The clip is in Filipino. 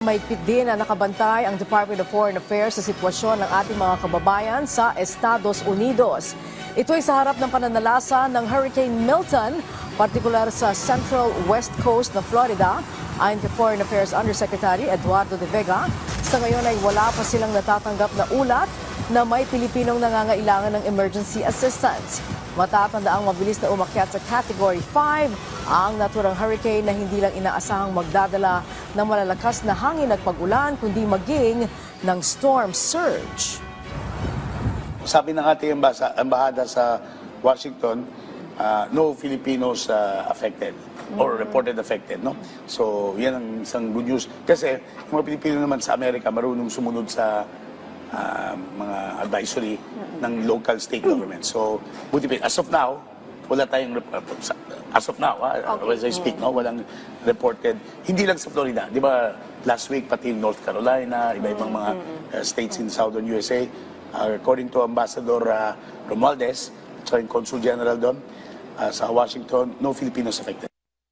Mahigpit din na nakabantay ang Department of Foreign Affairs sa sitwasyon ng ating mga kababayan sa Estados Unidos. Ito ay sa harap ng pananalasa ng Hurricane Milton, partikular sa Central West Coast ng Florida. Ayon kay Foreign Affairs Undersecretary Eduardo De Vega, sa ngayon ay wala pa silang natatanggap na ulat na may Pilipinong nangangailangan ng emergency assistance. Matatanda ang mabilis na umakyat sa Category 5 ang naturang hurricane na hindi lang inaasahang magdadala ng malalakas na hangin at pag-ulan kundi maging ng storm surge. Sabi ng ating embahada sa Washington, no Filipinos affected or reported affected, no? So, yan ang isang good news. Kasi yung mga Pilipino naman sa Amerika marunong sumunod sa mga advisory ng local state government. So, buti pa, as of now, wala tayong as of now, as I speak, no, walang reported. Hindi lang sa Florida, di ba? Last week pati North Carolina, iba-ibang mga states in southern USA. According to Ambassador Romualdez, so yung Consul General doon sa Washington, no Filipinos affected.